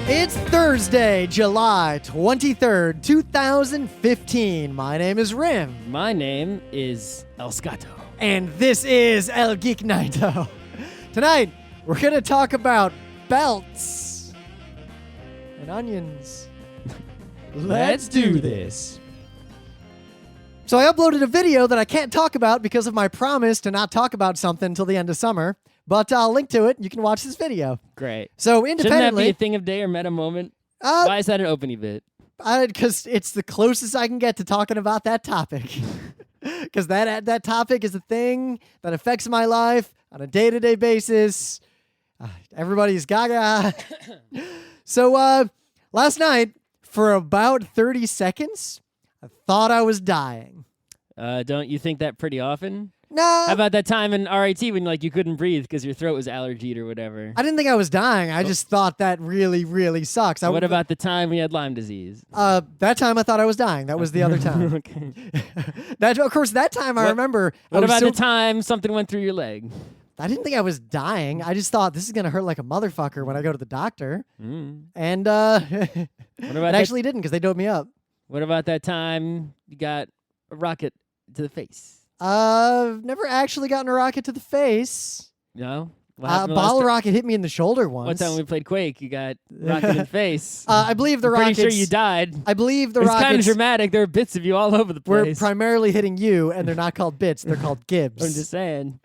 It's Thursday, July 23rd, 2015. My name is Rim. My name is El Scato. And this is El Geeknights. Tonight, we're going to talk about belts and onions. Let's do this. So I uploaded a video that I can't talk about because of my promise to not talk about something until the end of summer. But I'll link to it. You can watch this video. Great. So Shouldn't independently, that be a thing of day or meta moment? Why is that an opening bit? Because it's the closest I can get to talking about that topic. Because that topic is a thing that affects my life on a day-to-day basis. Everybody's gaga. So last night, for about 30 seconds, I thought I was dying. Don't you think that pretty often? No. How about that time in RIT when you couldn't breathe because your throat was allergied or whatever? I didn't think I was dying. I just thought that really, really sucks. What about the time we had Lyme disease? That time I thought I was dying. That was the other time. Okay. Of course, that time I remember. What about the time something went through your leg? I didn't think I was dying. I just thought this is going to hurt like a motherfucker when I go to the doctor. And it actually didn't because they doped me up. What about that time you got a rocket to the face? I've never actually gotten a rocket to the face. No? A bottle rocket hit me in the shoulder once. One time we played Quake, you got rocket in the face. I believe the rockets... Pretty sure you died. I believe the it's rockets... kind of dramatic. There are bits of you all over the place. We're primarily hitting you, and they're not called bits. They're called gibs. I'm just saying.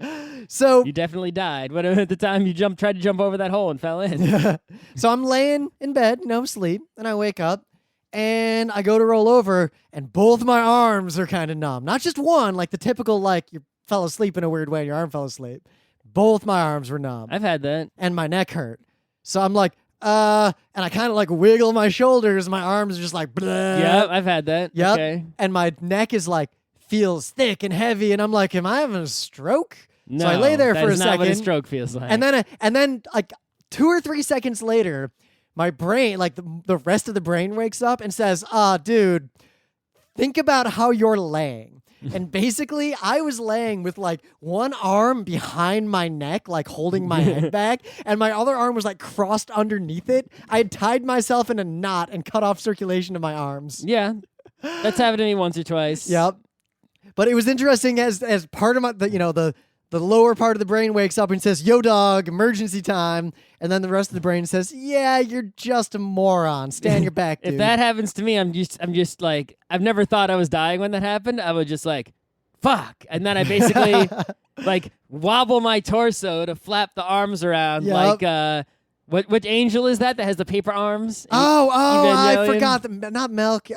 So you definitely died. What at the time you tried to jump over that hole and fell in? So I'm laying in bed, no sleep, and I wake up. And I go to roll over, and both my arms are kind of numb. Not just one, like the typical, you fell asleep in a weird way and your arm fell asleep. Both my arms were numb. I've had that. And my neck hurt. So I'm like, and I kind of wiggle my shoulders. My arms are just like, bleh. Yep, I've had that. Yep. Okay. And my neck is feels thick and heavy. And I'm like, am I having a stroke? No, so I lay there for a second. second. Not what a stroke feels like. And then 2 or 3 seconds later, my brain, the rest of the brain wakes up and says, dude, think about how you're laying. And basically, I was laying with one arm behind my neck, holding my head back, and my other arm was crossed underneath it. I had tied myself in a knot and cut off circulation to my arms. Yeah, that's happened to me once or twice. Yep. But it was interesting as part of my, the lower part of the brain wakes up and says, yo, dog, emergency time. And then the rest of the brain says, yeah, you're just a moron. Stand your back, dude. If that happens to me, I'm just I've never thought I was dying when that happened. I was just fuck. And then I basically wobble my torso to flap the arms around. Yep. What angel is that has the paper arms? I forgot. Not Milk.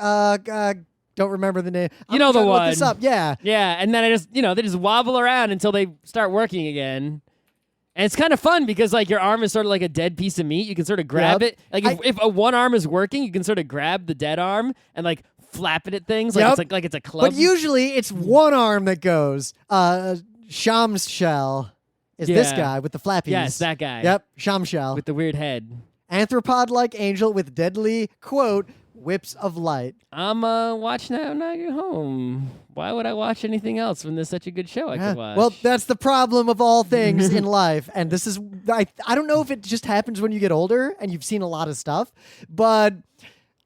Don't remember the name. You know the one. Look this up. Yeah. Yeah, and then I just, they just wobble around until they start working again. And it's kind of fun because your arm is sort of like a dead piece of meat. You can sort of grab it. If one arm is working, you can sort of grab the dead arm and flap it at things like it's a club. But usually it's one arm that goes. Shamshell is this guy with the flappies. Yes, that guy. Yep, Shamshell. With the weird head. Anthropod-like angel with deadly, quote, whips of light. I'm watching that when I get home. Why would I watch anything else when there's such a good show I could watch? Well, that's the problem of all things in life. And this is, I don't know if it just happens when you get older and you've seen a lot of stuff, but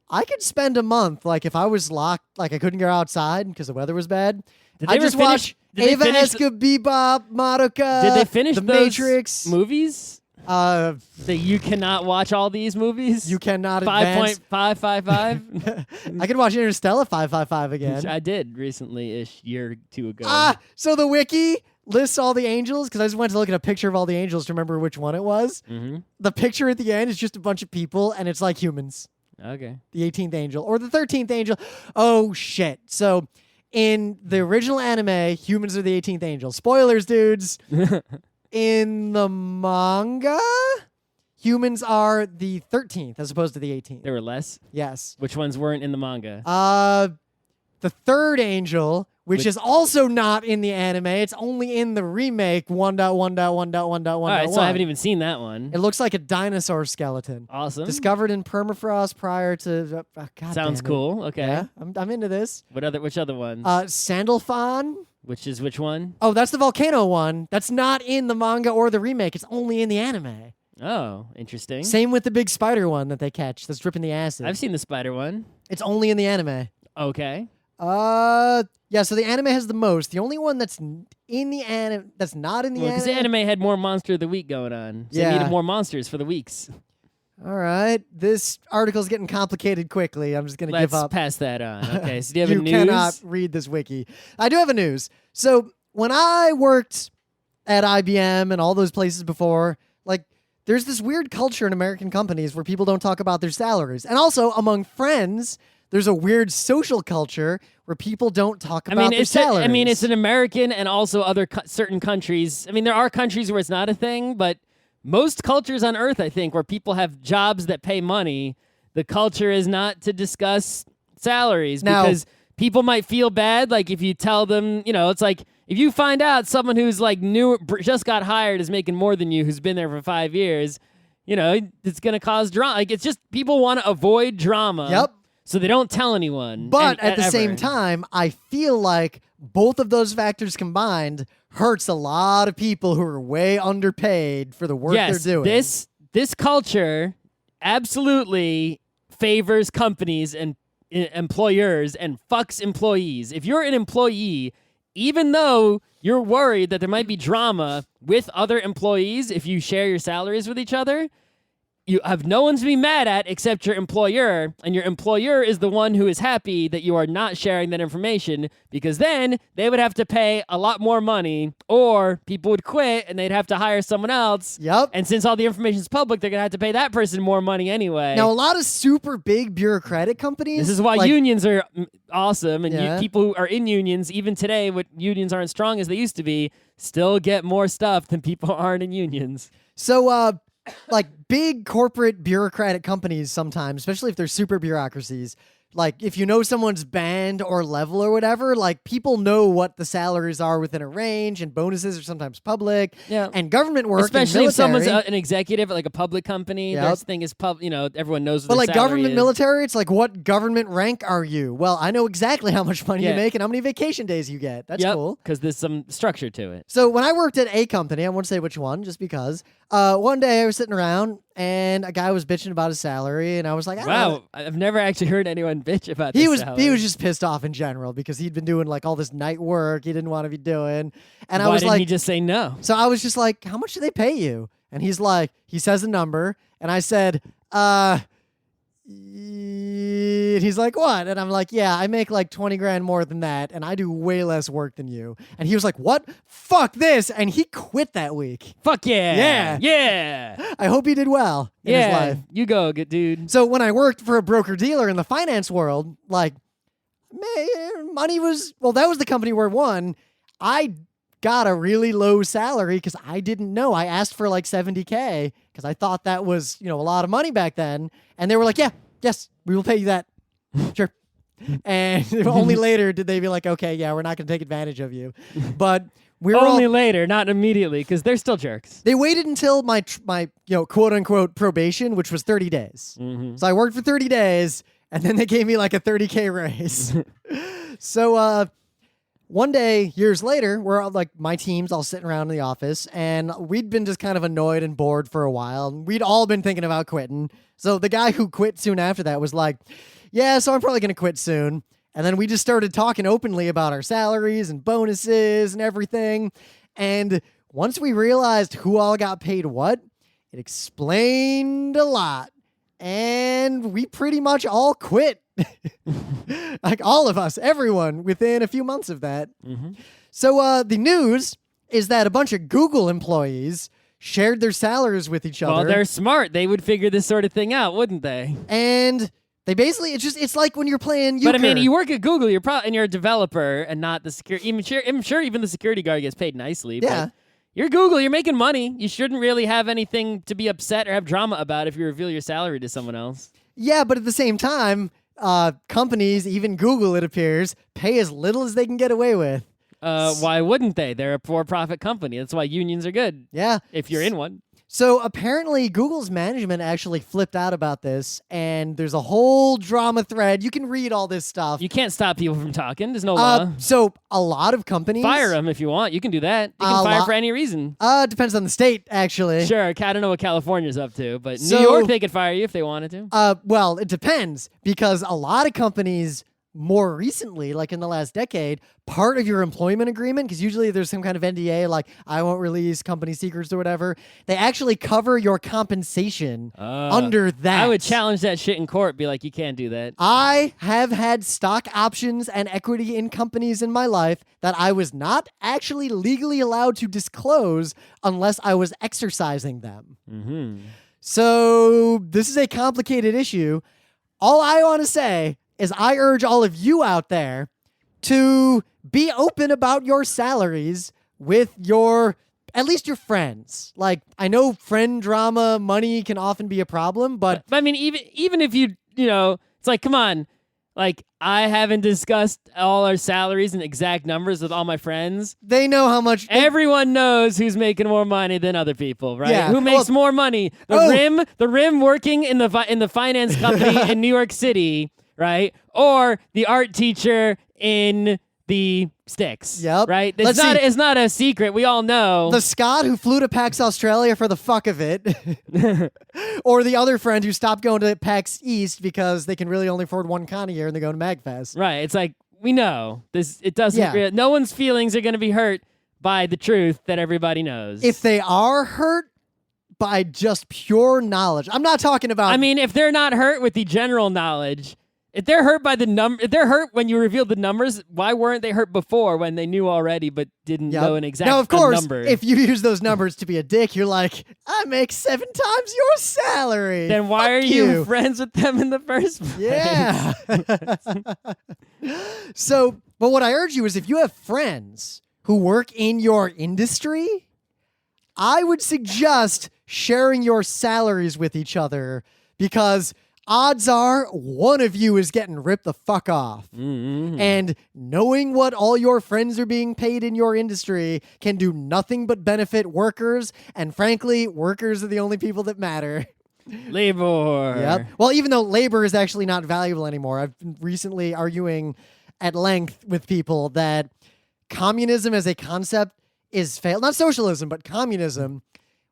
I could spend a month, if I was locked, I couldn't go outside because the weather was bad. I just watch Ava Esca, Bebop, Madoka, Did they finish The those Matrix movies? That you cannot watch all these movies? You cannot advance. 5.555? I could watch Interstellar 555 again. Which I did recently-ish, year or two ago. So the wiki lists all the angels, because I just went to look at a picture of all the angels to remember which one it was. Mm-hmm. The picture at the end is just a bunch of people, and it's like humans. Okay. The 18th angel, or the 13th angel. Oh, shit. So in the original anime, humans are the 18th angel. Spoilers, dudes. In the manga, humans are the 13th as opposed to the 18th. There were less? Yes. Which ones weren't in the manga? The third angel, which is also not in the anime. It's only in the remake 1.1.1.1.1. All right, so I haven't even seen that one. It looks like a dinosaur skeleton. Awesome. Discovered in permafrost prior to... God Sounds damn it. cool. Okay. Yeah, I'm into this. Which other ones? Sandalphon. Which one? Oh, that's the volcano one. That's not in the manga or the remake. It's only in the anime. Oh, interesting. Same with the big spider one that they catch that's dripping the acid. I've seen the spider one. It's only in the anime. Okay. Yeah, so the anime has the most. The only one that's in the anime that's not in the Because the anime had more Monster of the Week going on. So they needed more monsters for the weeks. All right. This article's getting complicated quickly. I'm just going to give up. Let's pass that on. Okay, so do you have You a news? cannot read this wiki. I do have a news. So when I worked at IBM and all those places before, like, there's this weird culture in American companies where people don't talk about their salaries. And also among friends, there's a weird social culture where people don't talk about their salaries. It's an American and also other certain countries. I mean, there are countries where it's not a thing, but most cultures on Earth, I think, where people have jobs that pay money, the culture is not to discuss salaries because people might feel bad. Like if you tell them, it's like if you find out someone who's like just got hired is making more than you, who's been there for 5 years, it's going to cause drama. Like it's just people want to avoid drama. Yep. So they don't tell anyone. But at the same time, I feel like both of those factors combined hurts a lot of people who are way underpaid for the work they're doing. This culture absolutely favors companies and employers and fucks employees. If you're an employee, even though you're worried that there might be drama with other employees if you share your salaries with each other, you have no one to be mad at except your employer, and your employer is the one who is happy that you are not sharing that information, because then they would have to pay a lot more money, or people would quit and they'd have to hire someone else. Yep. And since all the information is public, they're going to have to pay that person more money anyway. Now, a lot of super big bureaucratic companies... This is why unions are awesome, and Yeah. people who are in unions, even today, when unions aren't strong as they used to be, still get more stuff than people who aren't in unions. So, like big corporate bureaucratic companies sometimes, especially if they're super bureaucracies, like if you know someone's band or level or whatever, like people know what the salaries are within a range, and bonuses are sometimes public. Yeah. And government work, especially and if someone's military, an executive at like a public company, their thing is everyone knows what but their like salary government is. military, it's like, what government rank are you? Well, I know exactly how much money you Yeah. make and how many vacation days you get. That's cool. Because there's some structure to it. So when I worked at a company, I won't say which one, just because. One day I was sitting around and a guy was bitching about his salary, and I was like, I don't know. I've never actually heard anyone bitch about He this salary. was just pissed off in general because he'd been doing like all this night work he didn't want to be doing, and Why I was didn't like, he just say no? so I was just like, how much do they pay you? And he's like, he says a number, and I said, he's like, what? And I'm like, yeah, I make like 20 grand more than that, and I do way less work than you. And he was like, what? Fuck this. And he quit that week. Fuck yeah. Yeah. Yeah. I hope he did well in his life. You go, good dude. So when I worked for a broker-dealer in the finance world, like, man, money was, well, that was the company where one, I got a really low salary because I didn't know. I asked for like $70K because I thought that was, a lot of money back then. And they were like, yes, we will pay you that. Sure. And only later did they be like, okay, yeah, we're not going to take advantage of you. But we're only later, not immediately, because they're still jerks. They waited until my quote unquote probation, which was 30 days. Mm-hmm. So I worked for 30 days, and then they gave me like a $30K raise. So one day, years later, we're all, like, my team's all sitting around in the office, and we'd been just kind of annoyed and bored for a while. And we'd all been thinking about quitting. So the guy who quit soon after that was like, yeah, so I'm probably going to quit soon. And then we just started talking openly about our salaries and bonuses and everything. And once we realized who all got paid what, it explained a lot. And we pretty much all quit. Like all of us, everyone, within a few months of that. Mm-hmm. So the news is that a bunch of Google employees shared their salaries with each other. Well, they're smart. They would figure this sort of thing out, wouldn't they? And they basically, it's like when you're playing euchre. But I mean, you work at Google, and you're a developer and not the security. I'm sure even the security guard gets paid nicely. Yeah. But you're Google. You're making money. You shouldn't really have anything to be upset or have drama about if you reveal your salary to someone else. Yeah, but at the same time, companies, even Google, it appears, pay as little as they can get away with. Why wouldn't they? They're a for-profit company. That's why unions are good. Yeah. If you're in one. So apparently Google's management actually flipped out about this, and there's a whole drama thread. You can read all this stuff. You can't stop people from talking. There's no law. So a lot of companies Fire them if you want. You can do that. You can fire for any reason. Depends on the state, actually. Sure. I don't know what California's up to, but So- New York, they could fire you if they wanted to. Well, it depends, because a lot of companies more recently, like in the last decade, part of your employment agreement, because usually there's some kind of NDA, like I won't release company secrets or whatever, they actually cover your compensation under that. I would challenge that shit in court. Be like, you can't do that. I have had stock options and equity in companies in my life that I was not actually legally allowed to disclose unless I was exercising them. Mm-hmm. So this is a complicated issue. All I want to say is I urge all of you out there to be open about your salaries with at least your friends. Like, I know friend drama, money can often be a problem, but I mean, even if you know, it's like, come on. Like, I haven't discussed all our salaries and exact numbers with all my friends. they know how much. Everyone knows who's making more money than other people, right? Yeah. Who makes more money? The Rim working in the finance company in New York City, right? Or the art teacher in the sticks. Yep. Right? Let's see. It's not a secret. We all know. The Scot who flew to PAX Australia for the fuck of it. Or the other friend who stopped going to PAX East because they can really only afford one con a year and they go to MagFest. Right. It's like, we know this. It doesn't. Yeah. No one's feelings are going to be hurt by the truth that everybody knows. If they are hurt by just pure knowledge, I'm not talking about. I mean, if they're not hurt with the general knowledge, if they're hurt by the if they're hurt when you revealed the numbers, why weren't they hurt before when they knew already but didn't know an exact Now, of course, number? if you use those numbers to be a dick, you're like, I make 7 times your salary. Then why Fuck are you friends with them in the first place? Yeah. So, but what I urge you is if you have friends who work in your industry, I would suggest sharing your salaries with each other, because odds are one of you is getting ripped the fuck off. Mm-hmm. And knowing what all your friends are being paid in your industry can do nothing but benefit workers. And frankly, workers are the only people that matter. Labor. Yep. Well, even though labor is actually not valuable anymore, I've been recently arguing at length with people that communism as a concept is failed. Not socialism, but communism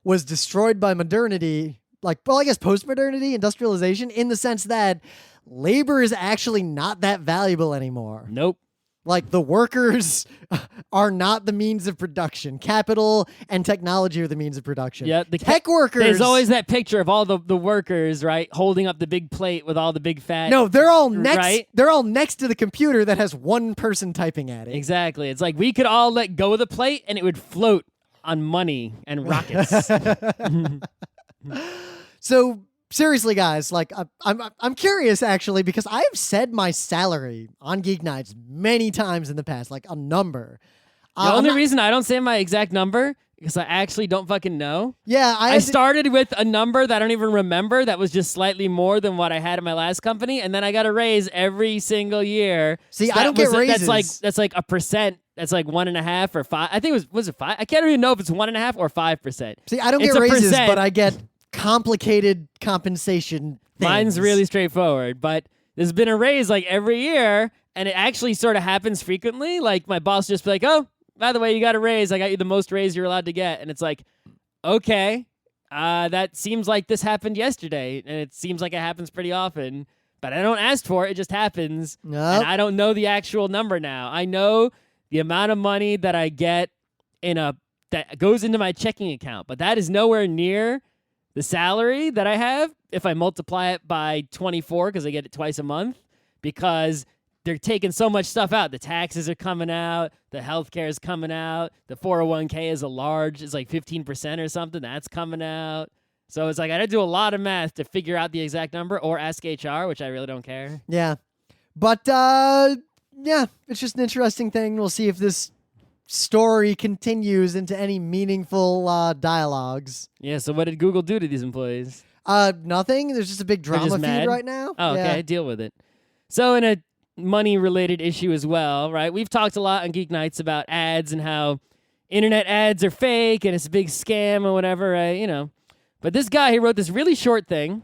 was destroyed by modernity. Like, well, I guess post-modernity, industrialization, in the sense that labor is actually not that valuable anymore. Nope. Like, the workers are not the means of production. Capital and technology are the means of production. Yeah, the tech workers. There's always that picture of all the workers, right, holding up the big plate with all the big fat. No, they're all next. Right? They're all next to the computer that has one person typing at it. Exactly. It's like we could all let go of the plate and it would float on money and rockets. So seriously, guys, like I'm curious actually, because I have said my salary on Geeknights many times in the past, like a number. The only reason I don't say my exact number because I actually don't fucking know. Yeah, I started with a number that I don't even remember that was just slightly more than what I had at my last company, and then I got a raise every single year. See, I don't get raises. That's like a percent. That's like 1.5 or 5. I think was it 5? I can't even know if it's 1.5 or 5%. See, I don't It's get a raises, percent. but I get complicated compensation things. Mine's really straightforward, but there's been a raise like every year, and it actually sort of happens frequently. Like my boss just be like, "Oh, by the way, you got a raise. I got you the most raise you're allowed to get," and it's like, okay, that seems like this happened yesterday, and it seems like it happens pretty often. But I don't ask for it; it just happens, Nope. and I don't know the actual number now. I know the amount of money that I get that goes into my checking account, but that is nowhere near the salary that I have if I multiply it by 24 because I get it twice a month, because they're taking so much stuff out. The taxes are coming out. The healthcare is coming out. The 401k is it's like 15% or something. That's coming out. So it's like I had to do a lot of math to figure out the exact number or ask HR, which I really don't care. Yeah. But, yeah, it's just an interesting thing. We'll see if this story continues into any meaningful dialogues. Yeah, so what did Google do to these employees? Nothing. There's just a big drama just feed mad? right now. Oh, Yeah. okay, deal with it. So in a money-related issue as well, right? We've talked a lot on Geeknights about ads and how internet ads are fake and it's a big scam or whatever, right? You know. But this guy, he wrote this really short thing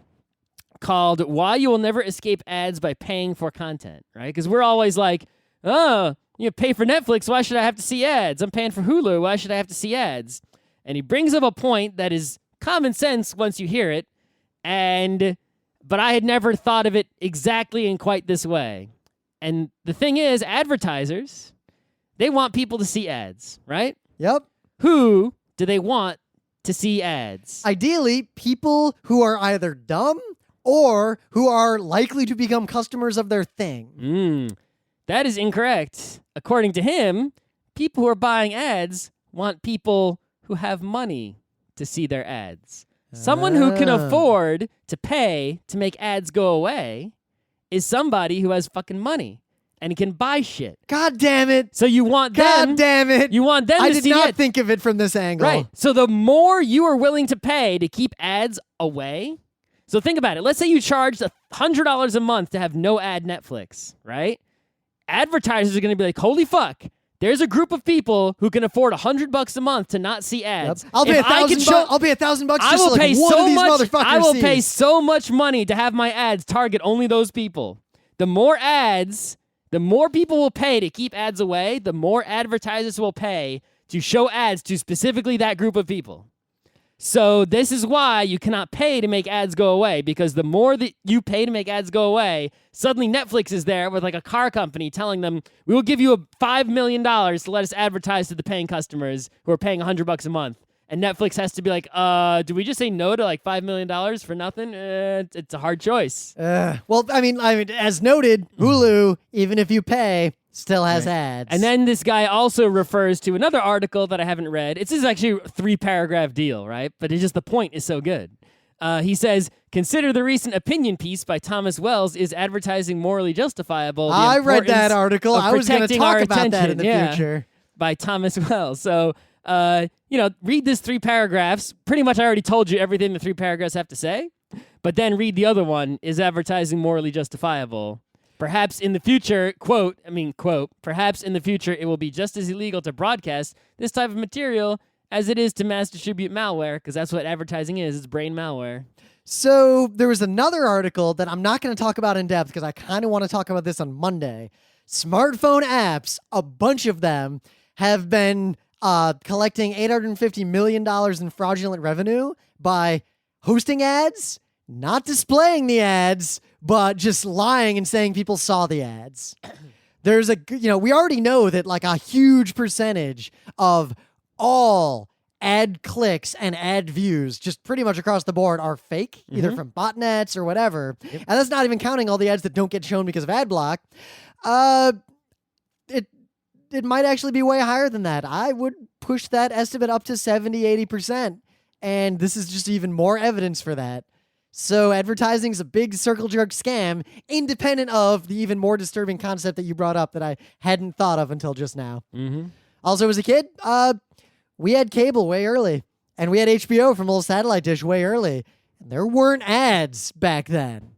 called Why You Will Never Escape Ads by Paying for Content, right? Because we're always like, oh, you pay for Netflix, why should I have to see ads? I'm paying for Hulu, why should I have to see ads? And he brings up a point that is common sense once you hear it, but I had never thought of it exactly in quite this way. And the thing is, advertisers, they want people to see ads, right? Yep. Who do they want to see ads? Ideally, people who are either dumb or who are likely to become customers of their thing. That is incorrect. According to him, people who are buying ads want people who have money to see their ads. Someone who can afford to pay to make ads go away is somebody who has fucking money and can buy shit. God damn it. So you want them. God damn it. You want them I to did see not it. think of it from this angle. Right. So the more you are willing to pay to keep ads away. So think about it. Let's say you charged $100 a month to have no ad Netflix, right? Advertisers are going to be like, holy fuck. There's a group of people who can afford $100 a month to not see ads. Yep. I'll pay $1,000 bucks just to like one of these motherfuckers. I will pay so much money to have my ads target only those people. The more ads, the more people will pay to keep ads away, the more advertisers will pay to show ads to specifically that group of people. So this is why you cannot pay to make ads go away, because the more that you pay to make ads go away, suddenly Netflix is there with like a car company telling them, we will give you $5 million to let us advertise to the paying customers who are paying $100 a month. And Netflix has to be like, do we just say no to like $5 million for nothing? It's a hard choice. Well, I mean, as noted, Hulu, even if you pay, still has ads. And then this guy also refers to another article that I haven't read. This is actually a 3-paragraph deal, right? But it's just the point is so good. He says, consider the recent opinion piece by Thomas Wells, Is Advertising Morally Justifiable? I read that article. I was going to talk about that in the future. By Thomas Wells. So, read this 3 paragraphs. Pretty much I already told you everything the 3 paragraphs have to say. But then read the other one, Is Advertising Morally Justifiable? Perhaps in the future, quote, perhaps in the future it will be just as illegal to broadcast this type of material as it is to mass distribute malware, because that's what advertising is. It's brain malware. So there was another article that I'm not going to talk about in depth because I kind of want to talk about this on Monday. Smartphone apps, a bunch of them, have been collecting $850 million in fraudulent revenue by hosting ads, not displaying the ads, but just lying and saying people saw the ads. There's we already know that like a huge percentage of all ad clicks and ad views just pretty much across the board are fake, either from botnets or whatever. Yep. And that's not even counting all the ads that don't get shown because of ad block. It might actually be way higher than that. I would push that estimate up to 70, 80%. And this is just even more evidence for that. So advertising is a big circle jerk scam, independent of the even more disturbing concept that you brought up that I hadn't thought of until just now. Also, as a kid, we had cable way early, and we had HBO from a little satellite dish way early. And there weren't ads back then.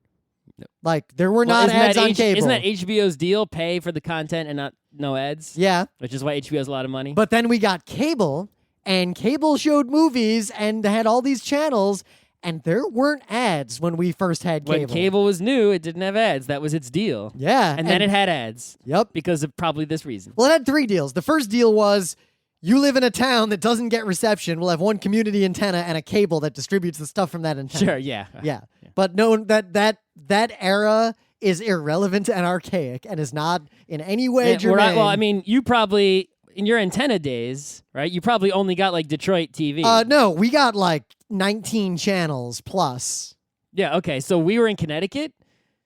Like, there were not ads on cable. Isn't that HBO's deal? Pay for the content and no ads? Yeah. Which is why HBO has a lot of money. But then we got cable, and cable showed movies and had all these channels, and there weren't ads when we first had cable. When cable was new, it didn't have ads. That was its deal. Yeah. And then it had ads. Yep. Because of probably this reason. Well, it had 3 deals. The first deal was, you live in a town that doesn't get reception, we'll have one community antenna and a cable that distributes the stuff from that antenna. Sure, yeah. Yeah. But no, that era is irrelevant and archaic and is not in any way germane. Well, I mean, you probably, in your antenna days, right, you probably only got like Detroit TV. No, we got like 19 channels plus. Yeah, okay. So we were in Connecticut.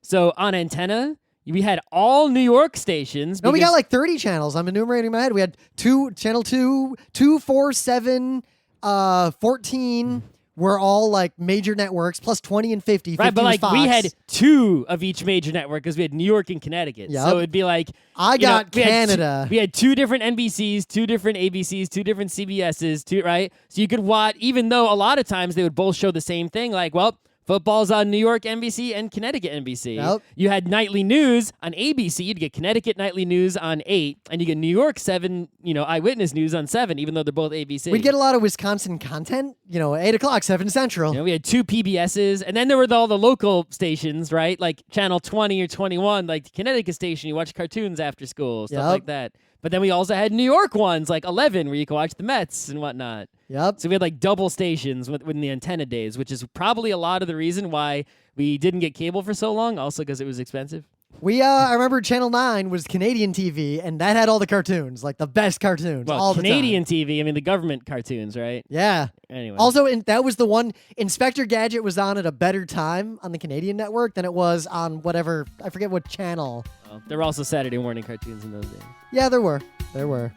So on antenna, we had all New York stations. No, we got like 30 channels. I'm enumerating in my head. We had channel 2, 4, 7, 14 were all like major networks, plus 20 and 50. Right, but like Fox. we had 2 of each major network because we had New York and Connecticut. Yep. So it'd be like I got Canada. We had 2 different NBCs, 2 different ABCs, 2 different CBSs, right? So you could watch, even though a lot of times they would both show the same thing, like, well, Football's on New York NBC and Connecticut NBC. Yep. You had nightly news on ABC. You'd get Connecticut nightly news on 8, and you get New York 7, eyewitness news on 7, even though they're both ABC. We'd get a lot of Wisconsin content, 8 o'clock, 7 Central. We had 2 PBSs, and then there were all the local stations, right? Like Channel 20 or 21, like the Connecticut station. You watch cartoons after school, stuff like that. But then we also had New York ones, like 11, where you could watch the Mets and whatnot. Yep. So we had like double stations within the antenna days, which is probably a lot of the reason why we didn't get cable for so long, also because it was expensive. I remember Channel 9 was Canadian TV, and that had all the cartoons, like the best cartoons all the time. Canadian TV, I mean the government cartoons, right? Yeah. Anyway. Also, that was the one, Inspector Gadget was on at a better time on the Canadian network than it was on whatever, I forget what channel. Well, there were also Saturday morning cartoons in those days. Yeah, there were. There were.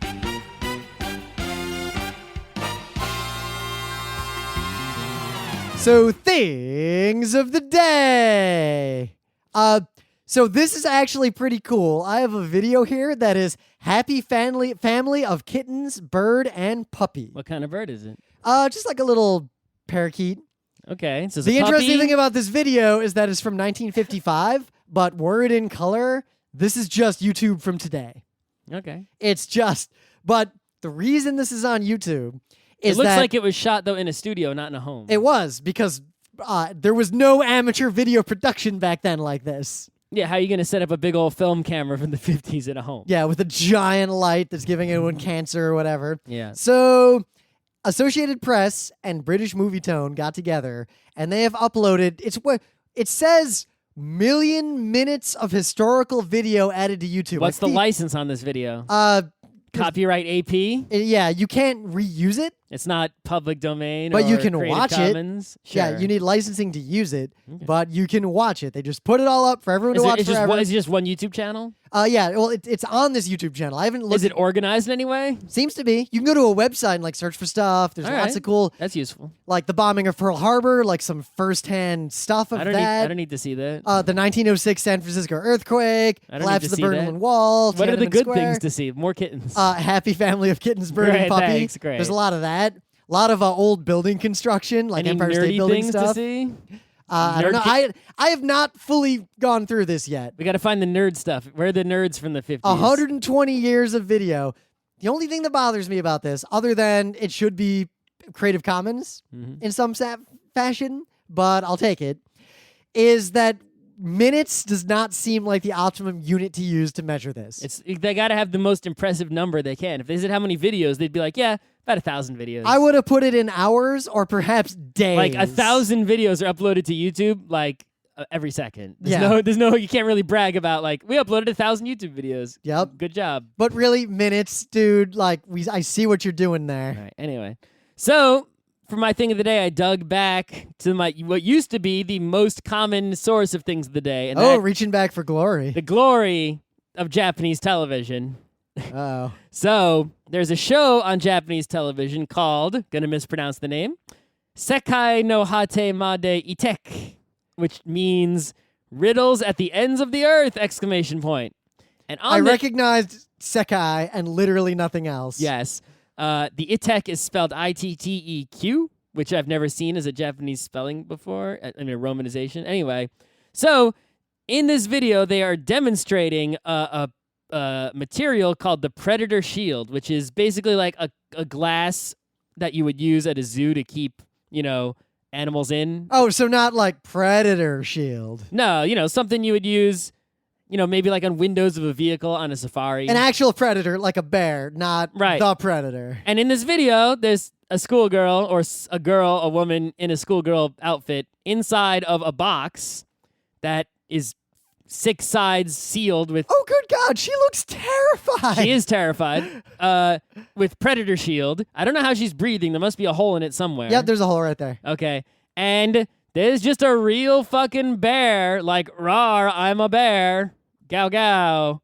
So, things of the day. So this is actually pretty cool. I have a video here that is happy family of kittens, bird, and puppy. What kind of bird is it? Just like a little parakeet. Okay. So the interesting thing about this video is that it's from 1955, but word in color, this is just YouTube from today. Okay. But the reason this is on YouTube is it looks like it was shot, though, in a studio, not in a home. It was, because there was no amateur video production back then like this. Yeah, how are you going to set up a big old film camera from the 50s in a home? Yeah, with a giant light that's giving anyone cancer or whatever. Yeah. So, Associated Press and British Movie Tone got together, and they have uploaded, it says million minutes of historical video added to YouTube. What's the license on this video? Copyright AP? Yeah, you can't reuse it. It's not public domain, but or you can Creative watch Commons. it. Sure. Yeah, you need licensing to use it, but you can watch it. They just put it all up for everyone to watch forever. Is it just one YouTube channel? Yeah, well, it's on this YouTube channel. I haven't looked. Is it organized in any way? Seems to be. You can go to a website and search for stuff. There's lots of cool. That's useful. Like the bombing of Pearl Harbor, like some firsthand stuff of that. I don't need to see that. The 1906 San Francisco earthquake, collapse of the Berlin Wall. What are the good Square. Things to see? More kittens. Happy family of kittens, bird, and puppy. Thanks, great. There's a lot of that. A lot of old building construction, like Any Empire State Building things stuff. To see? I don't know. I have not fully gone through this yet. We got to find the nerd stuff. Where are the nerds from the 50s? 120 years of video. The only thing that bothers me about this, other than it should be Creative Commons in some fashion, but I'll take it, is that minutes does not seem like the optimum unit to use to measure this. They got to have the most impressive number they can. If they said how many videos, they'd be like, yeah, about 1,000 videos. I would have put it in hours or perhaps days. Like 1,000 videos are uploaded to YouTube like every second. There's no, you can't really brag about like, we uploaded 1,000 YouTube videos. Yep. Good job. But really, minutes, dude, like I see what you're doing there. All right, anyway. So, for my thing of the day, I dug back to what used to be the most common source of things of the day. And reaching back for glory. The glory of Japanese television. Oh. So, there's a show on Japanese television called, gonna mispronounce the name, Sekai no Hate Made Itek, which means riddles at the ends of the earth, ! And I recognized Sekai and literally nothing else. Yes. The Itek is spelled Itteq, which I've never seen as a Japanese spelling before. I mean, a romanization. Anyway, so in this video, they are demonstrating a material called the Predator Shield, which is basically like a glass that you would use at a zoo to keep, animals in. Oh, so not like Predator Shield. No, something you would use, maybe like on windows of a vehicle on a safari. An actual predator, like a bear, not the predator. And in this video, there's a schoolgirl or a woman in a schoolgirl outfit inside of a box that is 6 sides sealed with... Oh, good God, she looks terrified. She is terrified. With Predator Shield. I don't know how she's breathing. There must be a hole in it somewhere. Yep, there's a hole right there. Okay. And there's just a real fucking bear, like, rawr, I'm a bear. Gow gow,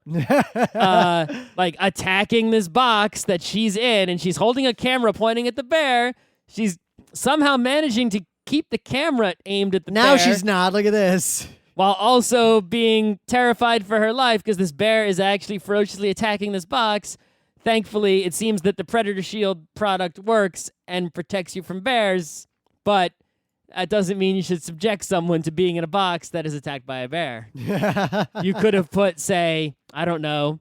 like attacking this box that she's in, and she's holding a camera pointing at the bear. She's somehow managing to keep the camera aimed at the bear. Now she's not. Look at this. While also being terrified for her life because this bear is actually ferociously attacking this box. Thankfully, it seems that the Predator Shield product works and protects you from bears, but that doesn't mean you should subject someone to being in a box that is attacked by a bear. You could have put, say, I don't know,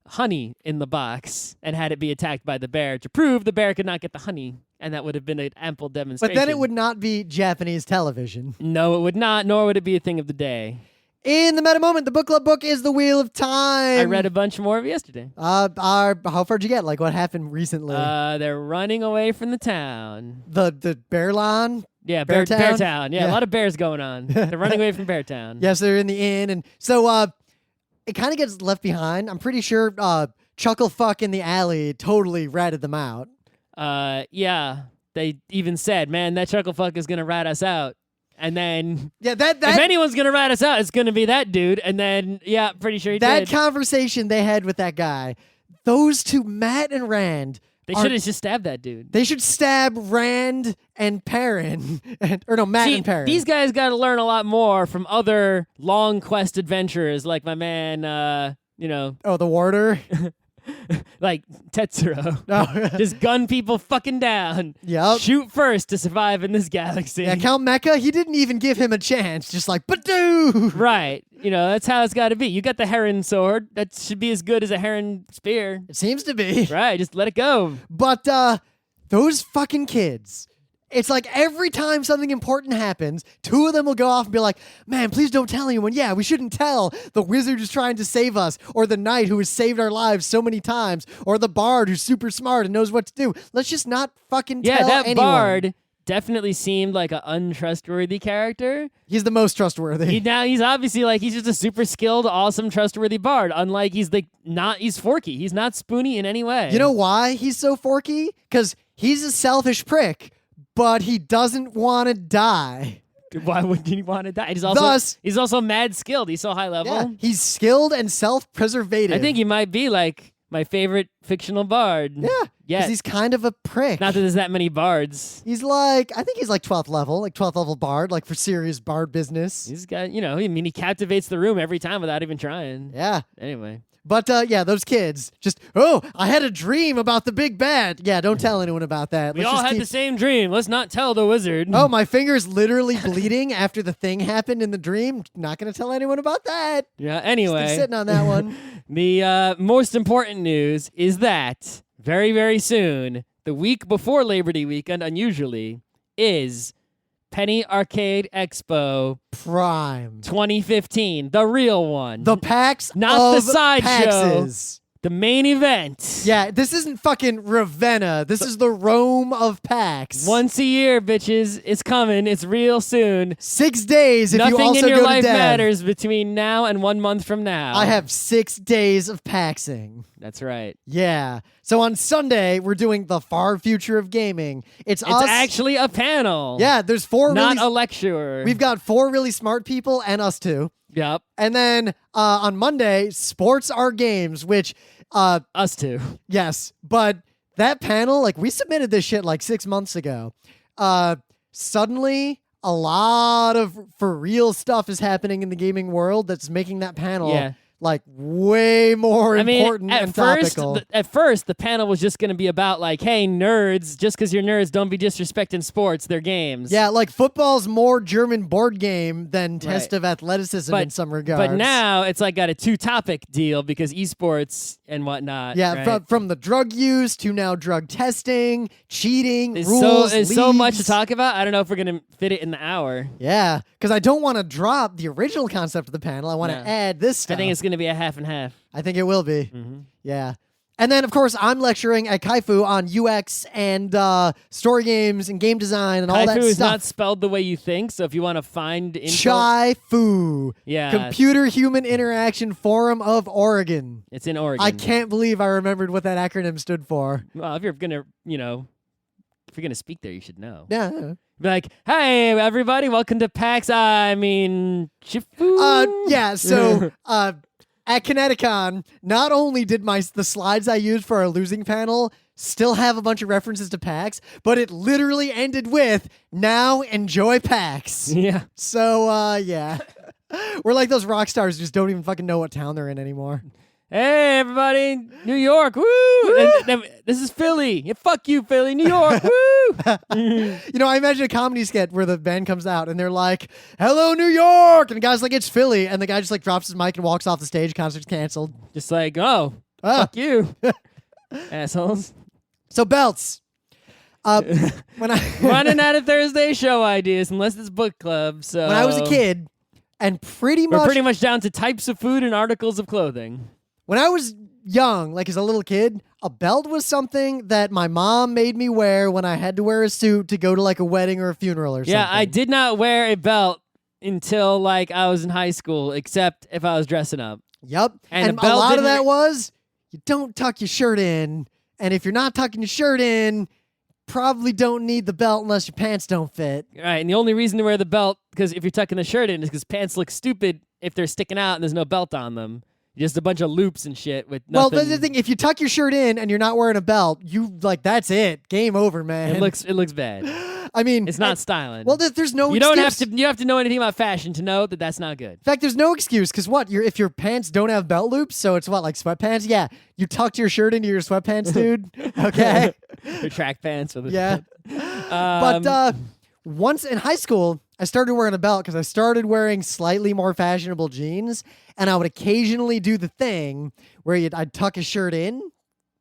honey in the box and had it be attacked by the bear to prove the bear could not get the honey, and that would have been an ample demonstration. But then it would not be Japanese television. No, it would not, nor would it be a thing of the day. In the meta moment, the book club book is The Wheel of Time. I read a bunch more of it yesterday. How far'd you get? Like, what happened recently? They're running away from the town. The Bearlawn? Yeah, Beartown? Beartown. Yeah, a lot of bears going on. They're running away from Beartown. Yes, they're in the inn. And so it kind of gets left behind. I'm pretty sure Chucklefuck in the alley totally ratted them out. Yeah. They even said, man, that Chucklefuck is going to rat us out. And then, yeah, that if anyone's going to rat us out, it's going to be that dude. And then, yeah, pretty sure he did. That conversation they had with that guy, those two, Matt and Rand. They should have just stabbed that dude. They should stab Rand and Perrin. Matt and Perrin. These guys got to learn a lot more from other long quest adventurers like my man, Oh, the warder? like Tetsuro. Oh. Just gun people fucking down. Yep. Shoot first to survive in this galaxy. Yeah, Count Mecha, he didn't even give him a chance. Just like, Badoo! Right. That's how it's got to be. You got the heron sword. That should be as good as a heron spear. It seems to be. Right. Just let it go. But those fucking kids, it's like every time something important happens, two of them will go off and be like, man, please don't tell anyone. Yeah, we shouldn't tell. The wizard is trying to save us, or the knight who has saved our lives so many times, or the bard who's super smart and knows what to do. Let's just not fucking tell anyone. Yeah, that bard definitely seemed like an untrustworthy character. He's the most trustworthy. He's obviously he's just a super skilled, awesome, trustworthy bard. Unlike he's forky. He's not spoony in any way. You know why he's so forky? Because he's a selfish prick. But he doesn't want to die. Why wouldn't he want to die? He's also mad skilled. He's so high level. Yeah, he's skilled and self-preservative. I think he might be like my favorite fictional bard. Yeah. Because he's kind of a prick. Not that there's that many bards. I think he's like 12th level bard, like for serious bard business. He's got, he captivates the room every time without even trying. Yeah. Anyway. But those kids just, I had a dream about the big bad. Yeah, don't tell anyone about that. We all had the same dream. Let's not tell the wizard. Oh, my finger's literally bleeding after the thing happened in the dream. Not going to tell anyone about that. Yeah, anyway. Still sitting on that one. The most important news is that very, very soon, the week before Labor Day weekend, unusually, is Penny Arcade Expo Prime 2015, the real one. The PAX not of the sideshow. PAXes. The main event. Yeah, this isn't fucking Ravenna. This is the Rome of PAX. Once a year, bitches. It's coming. It's real soon. 6 days if Nothing you also in your go life to Dev. matters between now and 1 month from now. I have 6 days of PAXing. That's right. Yeah. So on Sunday, we're doing the far future of gaming. It's us. Actually a panel. Yeah, there's 4 Not really... a lecturer. We've got 4 really smart people and us 2. Yep. And then on Monday, Sports Are Games, which... us 2. Yes, but that panel, we submitted this shit 6 months ago. Suddenly, a lot of for real stuff is happening in the gaming world that's making that panel way more important and topical. At first, the panel was just going to be about hey, nerds, just because you're nerds, don't be disrespecting sports, they're games. Yeah, football's more German board game than test of athleticism in some regards. But now it's got a 2-topic deal because esports and whatnot. Yeah, right? from the drug use to now drug testing, cheating, There's rules, so much to leagues. talk about. I don't know if we're going to fit it in the hour. Yeah, because I don't want to drop the original concept of the panel. I want to add this stuff. I think it's going to be a half and half. I think it will be. Mm-hmm. Yeah. And then, of course, I'm lecturing at Kaifu on UX and story games and game design and all that stuff. Kaifu is not spelled the way you think, so if you want to find info... Chai-Fu. Yeah. Computer Human Interaction Forum of Oregon. It's in Oregon. I can't believe I remembered what that acronym stood for. Well, if you're going to speak there, you should know. Yeah. Be like, hey, everybody, welcome to PAX. Shifu. Yeah, so... At Kineticon, not only did the slides I used for our losing panel still have a bunch of references to PAX, but it literally ended with, now enjoy PAX. Yeah. So, yeah. We're like those rock stars who just don't even fucking know what town they're in anymore. Hey, everybody, New York, woo! And this is Philly. Yeah, fuck you, Philly, New York, woo! You know, I imagine a comedy skit where the band comes out and they're like, "Hello, New York," and the guy's like, "It's Philly," and the guy just like drops his mic and walks off the stage. Concert's canceled. Just like, oh, fuck you, assholes. So belts. When I Running out of Thursday show ideas, unless it's book club. So when I was a kid, and we're pretty much down to types of food and articles of clothing. when I was young, like as a little kid, a belt was something that my mom made me wear when I had to wear a suit to go to like a wedding or a funeral or something. Yeah, I did not wear a belt until like I was in high school, except if I was dressing up. Yep. And And the a belt lot of didn't that was you don't tuck your shirt in. And if you're not tucking your shirt in, probably don't need the belt unless your pants don't fit. Right, and the only reason to wear the belt, because if you're tucking the shirt in, is because pants look stupid if they're sticking out and there's no belt on them. Just a bunch of loops and shit with nothing. Well, that's the thing. If you tuck your shirt in and you're not wearing a belt, you like that's it. Game over, man. It looks bad. I mean, It's not styling. Well, there's no. you excuse. don't have to know anything about fashion to know that that's not good. In fact, there's no excuse because what? If your pants don't have belt loops, so it's what like sweatpants. Yeah, you tucked your shirt into your sweatpants, dude. Okay. Your track pants with Yeah. Um, But once in high school, I started wearing a belt because I started wearing slightly more fashionable jeans, and I would occasionally do the thing where I'd tuck a shirt in,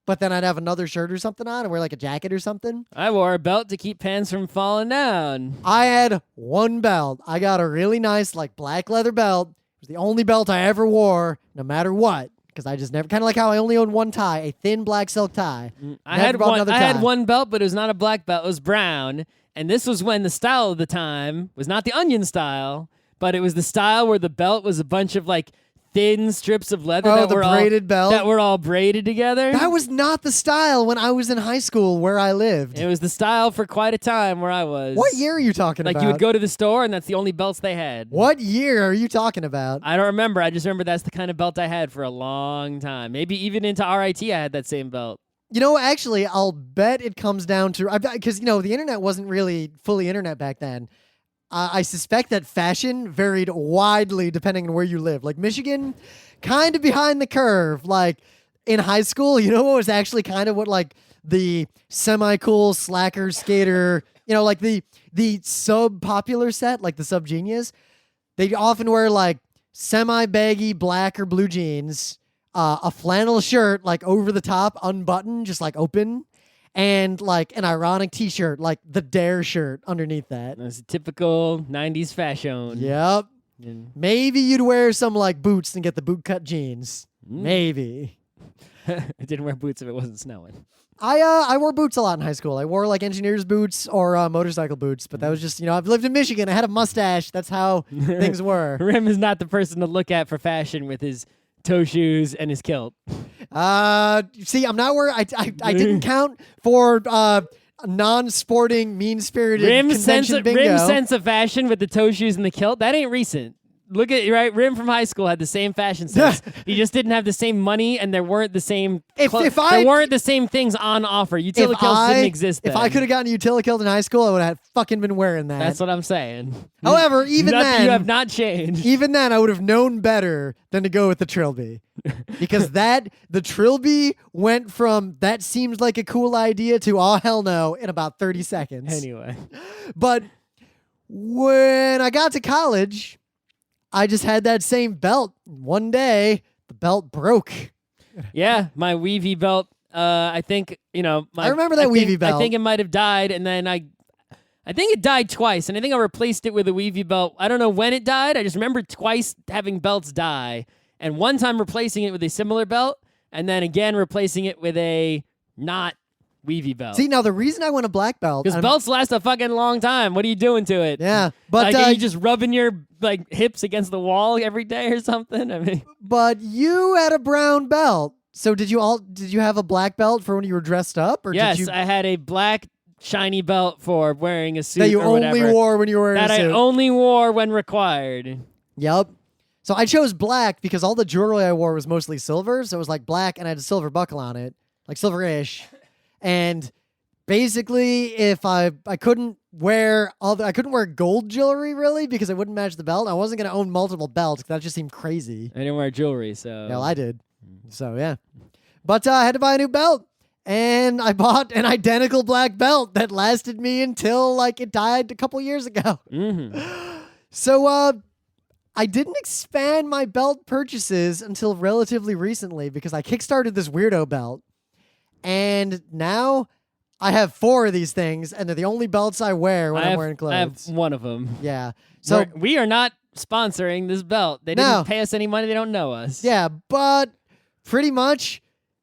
but then I'd have another shirt or something on and wear like a jacket or something. I wore a belt to keep pants from falling down. I had one belt. I got a really nice like black leather belt. It was the only belt I ever wore, no matter what. Because I just never, kind of like how I only owned one tie, a thin black silk tie. I Never had bought one. another I had tie. one belt, but it was not a black belt. It was brown, and this was when the style of the time was not the onion style, but it was the style where the belt was a bunch of like thin strips of leather Oh, that the were braided belt. that were all braided together. That was not the style when I was in high school where I lived. It was the style for quite a time where I was. What year are you talking Like about? you would go to the store, and that's the only belts they had. What year are you talking about? I don't remember. I just remember that's the kind of belt I had for a long time. Maybe even into RIT, I had that same belt. You know, actually, I'll bet it comes down to because you know the internet wasn't really fully internet back then. I suspect that fashion varied widely depending on where you live. Like Michigan, kind of behind the curve. Like in high school, you know what was actually kind of what like the semi-cool slacker skater, you know, like the sub-popular set, like the sub-genius. They often wear like semi-baggy black or blue jeans, a flannel shirt like over the top, unbuttoned, just like open, and like an ironic t-shirt, like the Dare shirt underneath that. That's a typical 90s fashion. Yep. And Maybe you'd wear some like boots and get the boot cut jeans. Maybe. I didn't wear boots if it wasn't snowing. I wore boots a lot in high school. I wore like engineer's boots or motorcycle boots, but that was just, you know, I've lived in Michigan. I had a mustache. That's how things were. Rim is not the person to look at for fashion with his toe shoes and his kilt. See, I'm not where I didn't count for non-sporting, mean-spirited convention bingo. Rim's sense of fashion with the toe shoes and the kilt, that ain't recent. Look at right. Rim from high school had the same fashion sense. He just didn't have the same money, and there weren't the same. There weren't the same things on offer. Utilikilts didn't exist then. If I could have gotten a Utilikilts in high school, I would have fucking been wearing that. That's what I'm saying. However, even then, you have not changed. Even then, I would have known better than to go with the Trilby, because the Trilby went from that seems like a cool idea to oh hell no in about 30 seconds. Anyway, but when I got to college, I just had that same belt. One day, the belt broke. yeah, my Weavy belt. I think I remember that Weavy belt. I think it might have died, and then I think it died twice, and I think I replaced it with a Weavy belt. I don't know when it died. I just remember twice having belts die, and one time replacing it with a similar belt, and then again replacing it with a not Weavy belt. See, now the reason I went a black belt, because belts last a fucking long time. What are you doing to it? Yeah, but like, are you just rubbing your like hips against the wall every day or something? I mean, but you had a brown belt. So did you have a black belt for when you were dressed up, or yes, did you? I had a black shiny belt for wearing a suit That you or only whatever, wore when you were wearing that a suit. I only wore when required. Yep. So I chose black because all the jewelry I wore was mostly silver, so it was like black, and I had a silver buckle on it, like silver-ish, and basically, if I couldn't wear gold jewelry really because it wouldn't match the belt. I wasn't gonna own multiple belts. That just seemed crazy. I didn't wear jewelry, so Well, I did. So yeah, but I had to buy a new belt, and I bought an identical black belt that lasted me until like it died a couple years ago. So I didn't expand my belt purchases until relatively recently because I kickstarted this weirdo belt, and now I have 4 of these things, and they're the only belts I wear when I'm wearing clothes. I have one of them. Yeah. So we are not sponsoring this belt. They didn't pay us any money. They don't know us. Yeah, but pretty much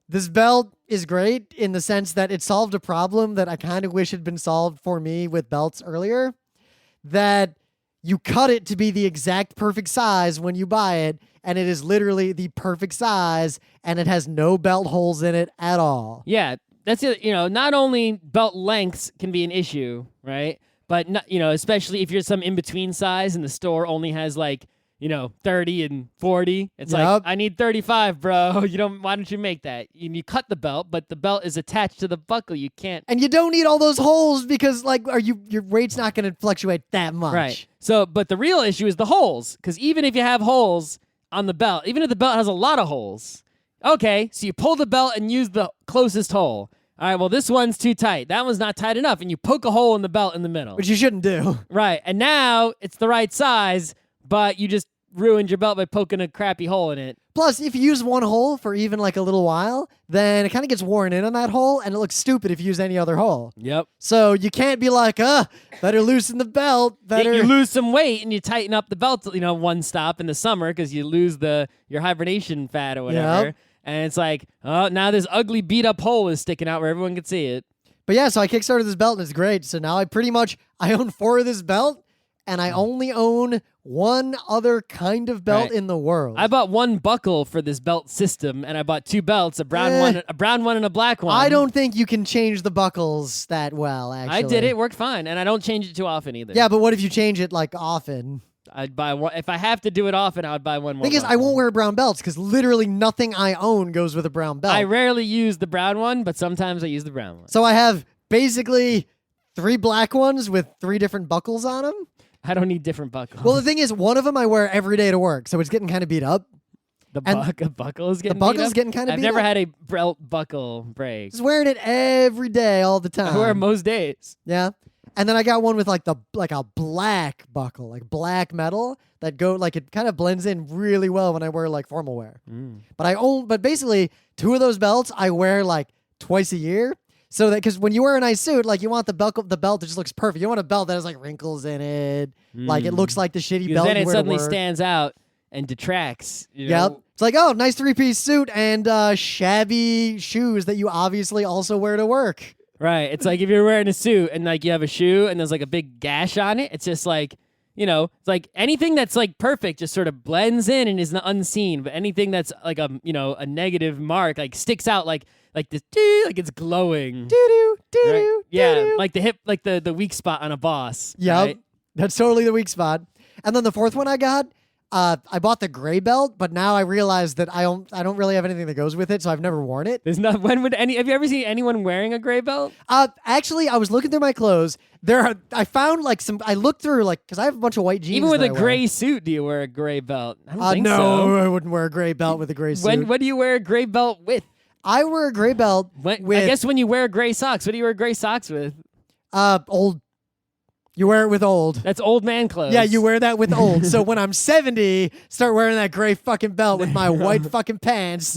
this belt is great in the sense that it solved a problem that I kind of wish had been solved for me with belts earlier. That you cut it to be the exact perfect size when you buy it, and it is literally the perfect size, and it has no belt holes in it at all. Yeah, that's it. Not only belt lengths can be an issue, right? But not, especially if you're some in between size and the store only has like 30 and 40. It's like, I need 35, bro. Why don't you make that? You cut the belt, but the belt is attached to the buckle. You can't. And you don't need all those holes because your weight's not going to fluctuate that much. Right. So, but the real issue is the holes. Because even if you have holes on the belt, even if the belt has a lot of holes, okay, so you pull the belt and use the closest hole. All right, well, this one's too tight. That one's not tight enough. And you poke a hole in the belt in the middle. Which you shouldn't do. Right. And now it's the right size, but you just ruined your belt by poking a crappy hole in it. Plus, if you use one hole for even like a little while, then it kind of gets worn in on that hole, and it looks stupid if you use any other hole. Yep. So you can't be like, better loosen the belt. Better. You lose some weight and you tighten up the belt, one stop in the summer because you lose your hibernation fat or whatever. Yep. And it's like, oh, now this ugly beat up hole is sticking out where everyone can see it. But yeah, so I kickstarted this belt and it's great. So now I own 4 of this belt, and I only own one other kind of belt in the world. I bought 1 buckle for this belt system, and I bought 2 belts, a brown one and a black one. I don't think you can change the buckles that well, actually. I did it. It worked fine, and I don't change it too often either. Yeah, but what if you change it like often? I'd buy one. If I have to do it often, I would buy one more. Thing is, I won't wear brown belts because literally nothing I own goes with a brown belt. I rarely use the brown one, but sometimes I use the brown one. So I have basically 3 black ones with 3 different buckles on them. I don't need different buckles. Well, the thing is, one of them I wear every day to work, so it's getting kind of beat up. The buckle is getting buckle's beat up? getting kind of I've beat never up. had a belt buckle break. Just wearing it every day, all the time. I wear 'em most days. Yeah. And then I got one with like a black buckle, like black metal that it kind of blends in really well when I wear like formal wear. But basically 2 of those belts I wear like twice a year. So that, because when you wear a nice suit, like you want the belt that just looks perfect. You don't want a belt that has like wrinkles in it, like it looks like the shitty belt. Then you it wear to suddenly work. stands out and detracts. Yep. It's like, oh, nice 3-piece suit and shabby shoes that you obviously also wear to work. Right. It's like if you're wearing a suit and like you have a shoe and there's like a big gash on it, it's just like, it's like anything that's like perfect just sort of blends in and is unseen. But anything that's like a negative mark like sticks out like this, like it's glowing. Right? Yeah, like the hip, like the weak spot on a boss. Yep. Right? That's totally the weak spot. And then the 4th one I got, I bought the gray belt, but now I realize that I don't really have anything that goes with it, so I've never worn it. There's not. Have you ever seen anyone wearing a gray belt? Actually, I was looking through my clothes. I found like I looked through because I have a bunch of white jeans. Even with that a I gray wear. suit, do you wear a gray belt? I don't think no, so. I wouldn't wear a gray belt with a gray suit. What do you wear a gray belt with? I wear a gray belt with. I guess when you wear gray socks, what do you wear gray socks with? Old. You wear it with old. That's old man clothes. Yeah, you wear that with old. So when I'm 70, start wearing that gray fucking belt with my white fucking pants.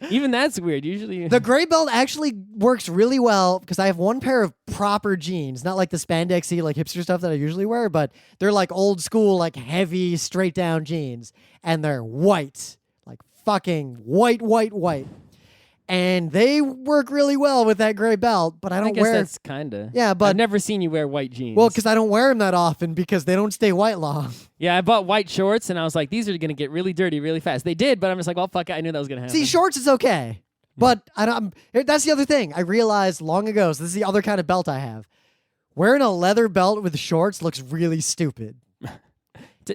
Even that's weird. Usually, the gray belt actually works really well because I have one pair of proper jeans, not like the spandexy, like hipster stuff that I usually wear, but they're like old school, like heavy, straight down jeans, and they're white, like fucking white. And they work really well with that gray belt, but I don't guess wear. That's kinda. Yeah, but I've never seen you wear white jeans. Well, because I don't wear them that often because they don't stay white long. Yeah, I bought white shorts and I was like, these are gonna get really dirty really fast. They did, but I'm just like, well, fuck it, I knew that was gonna happen. See, shorts is okay, but that's the other thing I realized long ago. So this is the other kind of belt I have. Wearing a leather belt with shorts looks really stupid.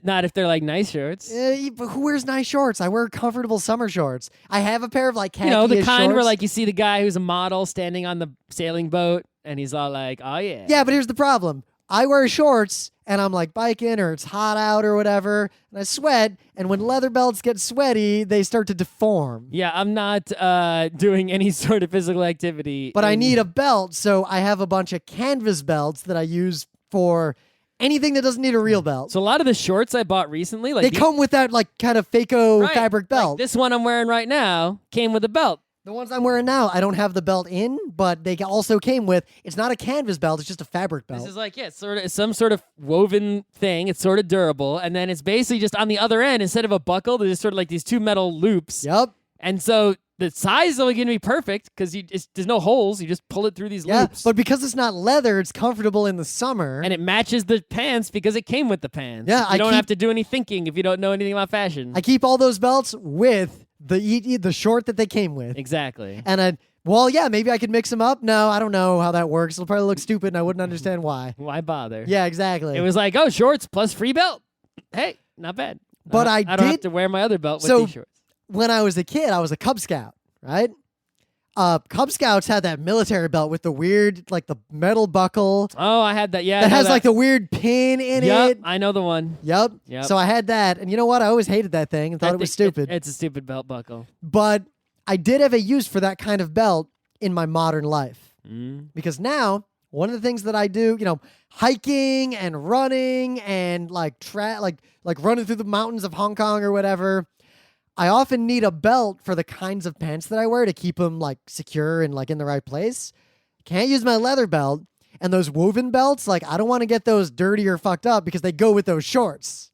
Not if they're like nice shorts. But who wears nice shorts? I wear comfortable summer shorts. I have a pair of like khaki the kind shorts. where like you see the guy who's a model standing on the sailing boat and he's all like, oh yeah. Yeah, but here's the problem. I wear shorts and I'm like biking or it's hot out or whatever, and I sweat. And when leather belts get sweaty, they start to deform. Yeah, I'm not doing any sort of physical activity. But I need a belt, so I have a bunch of canvas belts that I use for anything that doesn't need a real belt. So a lot of the shorts I bought recently, like they come with that like kind of fake-o fabric belt. Like this one I'm wearing right now came with a belt. The ones I'm wearing now, I don't have the belt in, but they also came with, it's not a canvas belt, it's just a fabric belt. This is like, it's some sort of woven thing. It's sort of durable. And then it's basically just on the other end, instead of a buckle, there's sort of like these two metal loops. Yep. And so the size is only going to be perfect because there's no holes. You just pull it through these loops. But because it's not leather, it's comfortable in the summer. And it matches the pants because it came with the pants. Yeah, you don't have to do any thinking if you don't know anything about fashion. I keep all those belts with the short that they came with. Exactly. And maybe I could mix them up. No, I don't know how that works. It'll probably look stupid and I wouldn't understand why. Why bother? Yeah, exactly. It was like, oh, shorts plus free belt. Hey, not bad. But I don't have to wear my other belt with these shorts. When I was a kid, I was a Cub Scout, right? Cub Scouts had that military belt with the weird, like the metal buckle. Oh, I had that. Yeah, that has like the weird pin in it. I know the one. Yep. So I had that, and you know what? I always hated that thing and thought it was stupid. It's a stupid belt buckle. But I did have a use for that kind of belt in my modern life because now one of the things that I do, hiking and running and like running through the mountains of Hong Kong or whatever. I often need a belt for the kinds of pants that I wear to keep them like secure and like in the right place. Can't use my leather belt. And those woven belts, like I don't want to get those dirty or fucked up because they go with those shorts.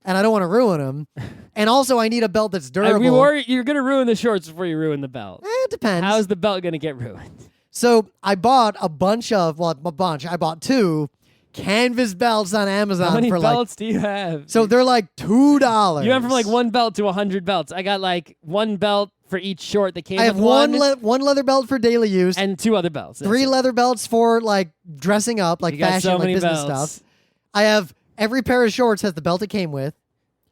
And I don't want to ruin them. And also I need a belt that's durable. You're going to ruin the shorts before you ruin the belt. It depends. How's the belt going to get ruined? So I bought I bought 2 canvas belts on Amazon. How many for belts do you have? So they're like $2. You went from like 1 belt to 100 belts. I got like 1 belt for each short that came. I have one leather belt for daily use and 2 other belts. 3 leather belts for like dressing up, like fashion, so like business belts. stuff. I have every pair of shorts has the belt it came with.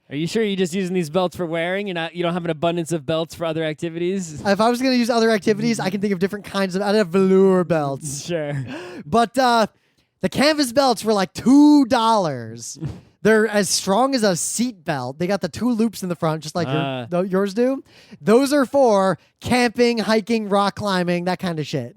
Are you sure you're just using these belts for wearing? You don't have an abundance of belts for other activities? If I was going to use other activities, I can think of different kinds of. I'd have velour belts. Sure. But the canvas belts were like $2. They're as strong as a seat belt. They got the 2 loops in the front, just like yours do. Those are for camping, hiking, rock climbing, that kind of shit.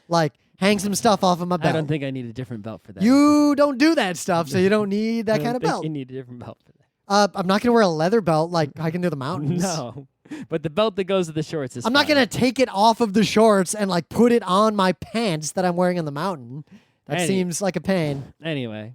Like hang some stuff off of my belt. I don't think I need a different belt for that. You don't do that stuff, so you don't need that kind of belt. You need a different belt for that. I'm not going to wear a leather belt like hiking through the mountains. No. But the belt that goes to the shorts is I'm not going to take it off of the shorts and like put it on my pants that I'm wearing on the mountain. That seems like a pain. Anyway.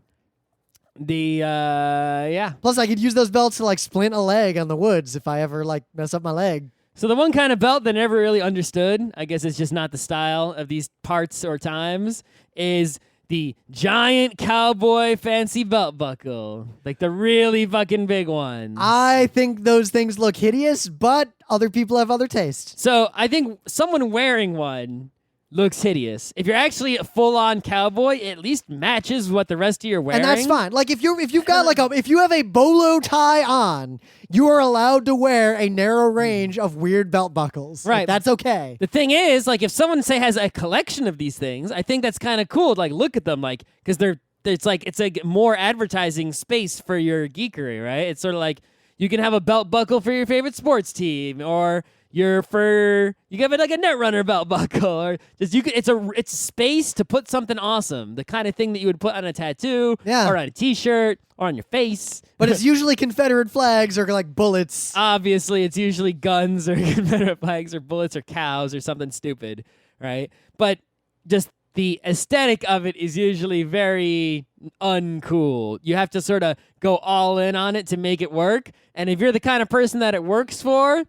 Yeah. Plus, I could use those belts to like splint a leg on the woods if I ever like mess up my leg. So the one kind of belt that I never really understood, I guess it's just not the style of these parts or times, is the giant cowboy fancy belt buckle. Like the really fucking big ones. I think those things look hideous, but other people have other tastes. So I think someone wearing one looks hideous. If you're actually a full-on cowboy, it at least matches what the rest of you are wearing. And that's fine. Like if you've got like if you have a bolo tie on, you are allowed to wear a narrow range of weird belt buckles. Right. Like, that's okay. The thing is, like if someone has a collection of these things, I think that's kind of cool to like look at them, like because it's like more advertising space for your geekery, right? It's sort of like you can have a belt buckle for your favorite sports team, or you have it like a Netrunner belt buckle, or just it's space to put something awesome, the kind of thing that you would put on a tattoo, or on a T-shirt, or on your face. But it's usually Confederate flags or like bullets. Obviously, it's usually guns or Confederate flags or bullets or cows or something stupid, right? But just the aesthetic of it is usually very uncool. You have to sort of go all in on it to make it work. And if you're the kind of person that it works for,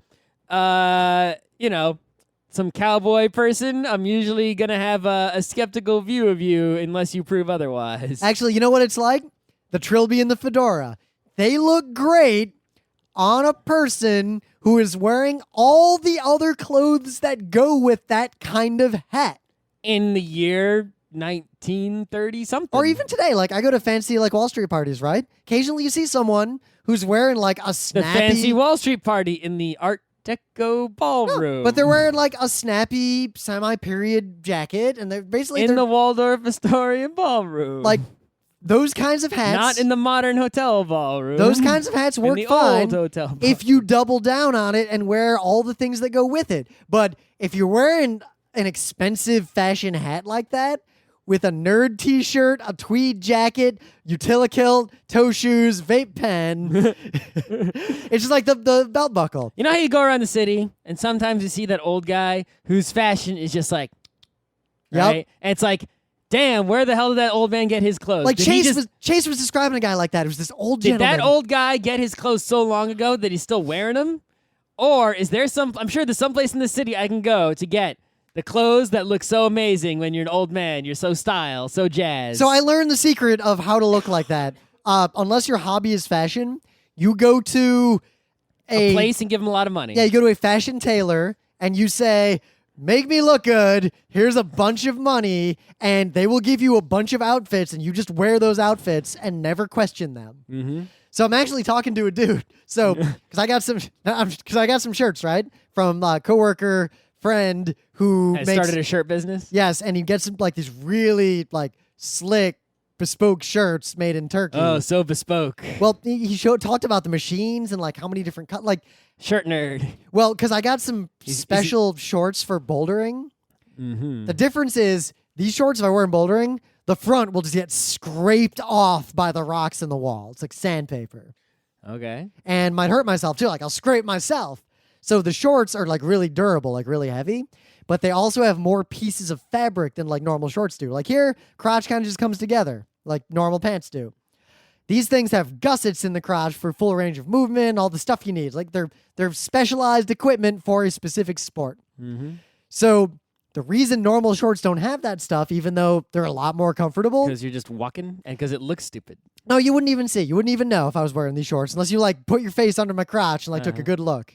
some cowboy person, I'm usually going to have a skeptical view of you unless you prove otherwise. Actually, you know what it's like? The trilby and the fedora. They look great on a person who is wearing all the other clothes that go with that kind of hat. In the year 1930 something. Or even today, like I go to fancy like Wall Street parties, right? Occasionally you see someone who's wearing like a snappy... The fancy Wall Street party in the Art Deco ballroom. No, but they're wearing like a snappy semi-period jacket, and they're basically... In the Waldorf Astoria ballroom. Like those kinds of hats. Not in the modern hotel ballroom. Those kinds of hats work in the fine old hotel ballroom. if you double down on it and wear all the things that go with it. But if you're wearing an expensive fashion hat like that, with a nerd t-shirt, a tweed jacket, utilikilt, toe shoes, vape pen. It's just like the belt buckle. You know how you go around the city and sometimes you see that old guy whose fashion is just like, Yep. right? And it's like, damn, where the hell did that old man get his clothes? Like Did he Chase was describing a guy like that. It was this old Did gentleman. that old guy get his clothes so long ago that he's still wearing them? Or is there I'm sure there's some place in the city I can go to get the clothes that look so amazing when you're an old man. You're so style, so jazz. So I learned the secret of how to look like that. Unless your hobby is fashion, you go to a place and give them a lot of money. Yeah, you go to a fashion tailor and you say, make me look good. Here's a bunch of money. And they will give you a bunch of outfits and you just wear those outfits and never question them. Mm-hmm. So I'm actually talking to a dude. So, because I got some shirts, right? From a coworker friend who started a shirt business. Yes, and he gets like these really like slick, bespoke shirts made in Turkey. Oh, so bespoke. Well, he talked about the machines and like how many different like shirt nerd. Well, because I got some special shorts for bouldering. Mm-hmm. The difference is these shorts, if I wear in bouldering, the front will just get scraped off by the rocks in the wall. It's like sandpaper. Okay. And might hurt myself too. Like I'll scrape myself. So the shorts are like really durable, like really heavy, but they also have more pieces of fabric than like normal shorts do. Like here, crotch kind of just comes together like normal pants do. These things have gussets in the crotch for full range of movement, all the stuff you need. Like they're specialized equipment for a specific sport. Mm-hmm. So the reason normal shorts don't have that stuff, even though they're a lot more comfortable, because you're just walking and because it looks stupid. No, you wouldn't even see. You wouldn't even know if I was wearing these shorts unless you like put your face under my crotch and like took a good look.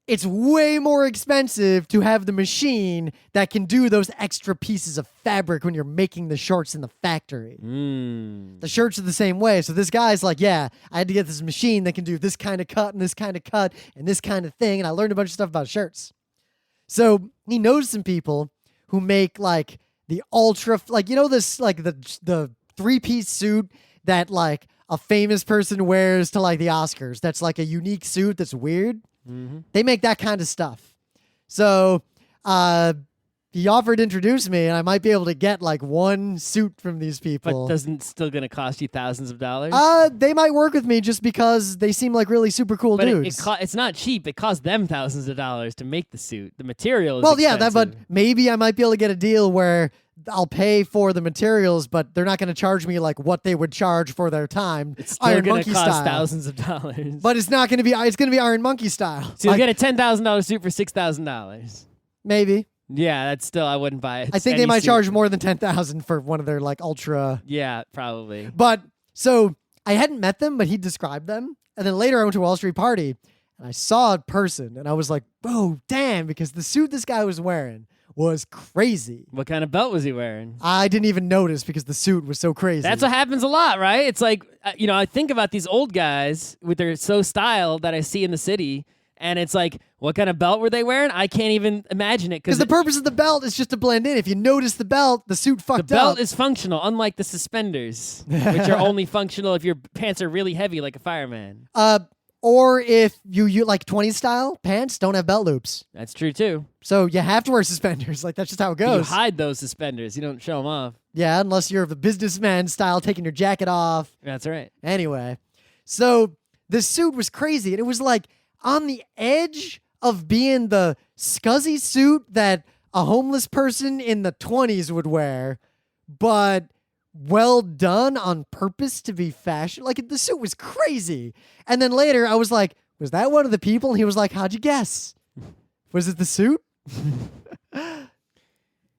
It's way more expensive to have the machine that can do those extra pieces of fabric when you're making the shorts in the factory. The shirts are the same way. So this guy's like, yeah, I had to get this machine that can do this kind of cut and this kind of cut and this kind of thing. And I learned a bunch of stuff about shirts. So he knows some people who make like the ultra, like, you know, this, like the 3-piece suit that like a famous person wears to like the Oscars. That's like a unique suit that's weird. They make that kind of stuff. So he offered to introduce me, and I might be able to get like one suit from these people. But doesn't still going to cost you thousands of dollars? They might work with me just because they seem like really super cool dudes. It's not cheap. It costs them thousands of dollars to make the suit. The material is expensive. But maybe I might be able to get a deal where I'll pay for the materials, but they're not going to charge me like what they would charge for their time. It's still going to cost thousands of dollars. But it's not going to be. It's going to be Iron Monkey style. So you'll get a $10,000 suit for $6,000. Maybe. Yeah, that's still, I wouldn't buy it. I think they might charge more than $10,000 for one of their like ultra. Yeah, probably. But so I hadn't met them, but he described them, and then later I went to a Wall Street party and I saw a person, and I was like, "Oh, damn!" Because the suit this guy was wearing was crazy. What kind of belt was he wearing? I didn't even notice because the suit was so crazy. That's what happens a lot, right? It's like, I think about these old guys with their so style that I see in the city, and it's like, what kind of belt were they wearing? I can't even imagine it. Because the purpose of the belt is just to blend in. If you notice the belt, the suit fucked up. The belt is functional, unlike the suspenders, which are only functional if your pants are really heavy like a fireman. Or if you like 20s style pants don't have belt loops. That's true too. So you have to wear suspenders. Like that's just how it goes. You hide those suspenders. You don't show them off. Yeah, unless you're the businessman style, taking your jacket off. That's right. Anyway, so the suit was crazy. And it was like on the edge of being the scuzzy suit that a homeless person in the 20s would wear, but well done on purpose to be fashion. Like the suit was crazy. And then later I was like, was that one of the people? And he was like, how'd you guess? Was it the suit?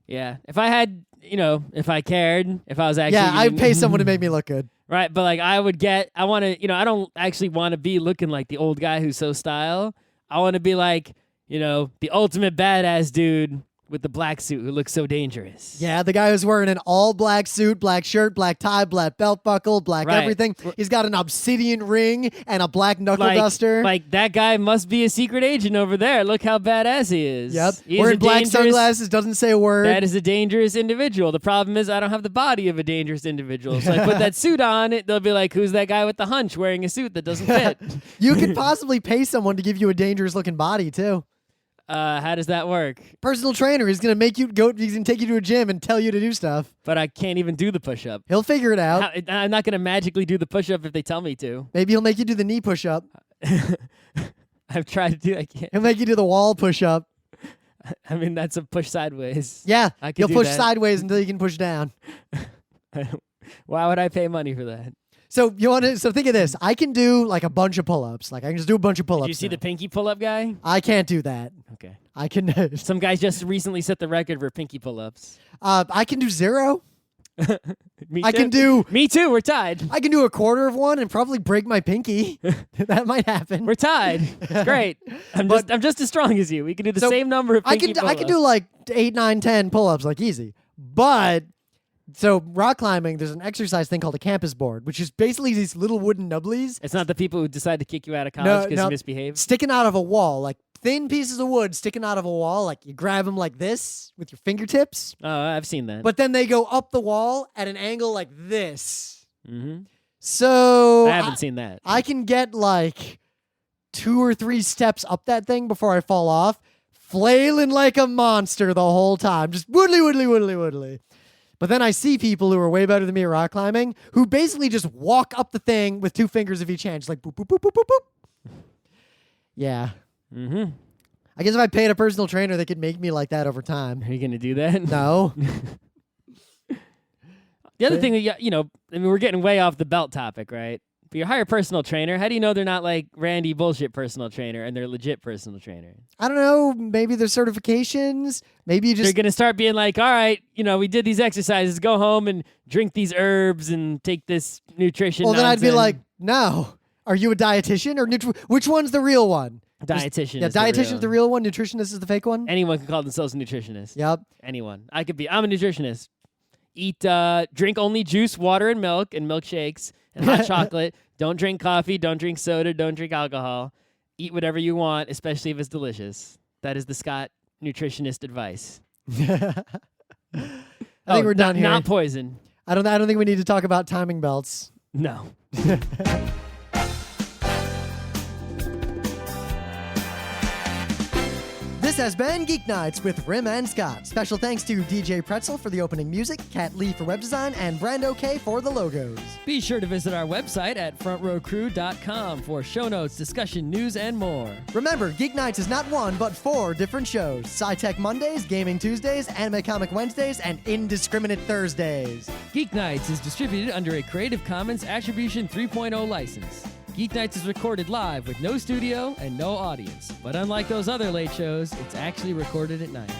Yeah. If I had, if I cared, if I was actually... Yeah, I'd pay someone to make me look good. Right. But like I want to, I don't actually want to be looking like the old guy who's so style. I want to be like, the ultimate badass dude with the black suit who looks so dangerous. Yeah, the guy who's wearing an all black suit, black shirt, black tie, black belt buckle, black Right. everything. He's got an obsidian ring and a black knuckle duster. Like that guy must be a secret agent over there. Look how badass he is. Yep. He is Wearing a black dangerous- sunglasses, doesn't say a word. That is a dangerous individual. The problem is I don't have the body of a dangerous individual. So I put that suit on it. They'll be like, who's that guy with the hunch wearing a suit that doesn't fit? You could possibly pay someone to give you a dangerous looking body too. How does that work? Personal trainer. He's gonna make you go. He's gonna take you to a gym and tell you to do stuff. But I can't even do the push-up. He'll figure it out. I'm not going to magically do the push-up if they tell me to. Maybe he'll make you do the knee push up. I've tried to do. I can't. He'll make you do the wall push up. I mean, that's a push sideways. Yeah, I could you'll do push that. sideways until you can push down. Why would I pay money for that? So you want to? So think of this. I can do like a bunch of pull-ups. Like I can just do a bunch of pull-ups. Did you see now. the pinky pull-up guy? I can't do that. Okay. I can. Some guy just recently set the record for pinky pull-ups. I can do 0. Me I too. can do. Me too. We're tied. I can do a quarter of one and probably break my pinky. That might happen. We're tied. It's great. I'm just as strong as you. We can do the So, same number of I pinky can pull-ups. do like 8, 9, 10 pull-ups like easy. But so rock climbing, there's an exercise thing called a campus board, which is basically these little wooden nubblies It's not the people who decide to kick you out of college because no. you misbehaved. sticking out of a wall, like thin pieces of wood sticking out of a wall. Like you grab them like this with your fingertips, Oh, I've seen that. but then they go up the wall at an angle like this. Mm-hmm. So I haven't seen that. I can get like 2 or 3 steps up that thing before I fall off, flailing like a monster the whole time, just woodly, woodly, woodly, woodly. But then I see people who are way better than me at rock climbing who basically just walk up the thing with 2 fingers of each hand, just like boop, boop, boop, boop, boop, boop. Yeah. Mm-hmm. I guess if I paid a personal trainer, they could make me like that over time. Are you gonna do that? No. The other thing that I mean, we're getting way off the belt topic, right? But you hire a personal trainer. How do you know they're not like Randy bullshit personal trainer and they're legit personal trainer? I don't know. Maybe there's certifications. Maybe you They're just. gonna start being like, all right, we did these exercises. Go home and drink these herbs and take this nutrition. Well, then I'd be nonsense." like, no. Are you a dietitian or which one's the real one? dietitian. Yeah, is dietitian's the real one. Nutritionist is the fake one. Anyone can call themselves a nutritionist. Yep. Anyone. I'm a nutritionist. Drink only juice, water, and milkshakes, and hot chocolate. Don't drink coffee. Don't drink soda. Don't drink alcohol. Eat whatever you want, especially if it's delicious. That is the Scott nutritionist advice. I think we're done here. Not poison. I don't think we need to talk about timing belts. No. This has been Geek Nights with Rim and Scott. Special thanks to DJ Pretzel for the opening music, Kat Lee for web design, and Brando K for the logos. Be sure to visit our website at frontrowcrew.com for show notes, discussion, news, and more. Remember, Geek Nights is not 1, but 4 different shows. Sci-Tech Mondays, Gaming Tuesdays, Anime Comic Wednesdays, and Indiscriminate Thursdays. Geeknights is distributed under a Creative Commons Attribution 3.0 license. Geeknights is recorded live with no studio and no audience. But unlike those other late shows, it's actually recorded at night.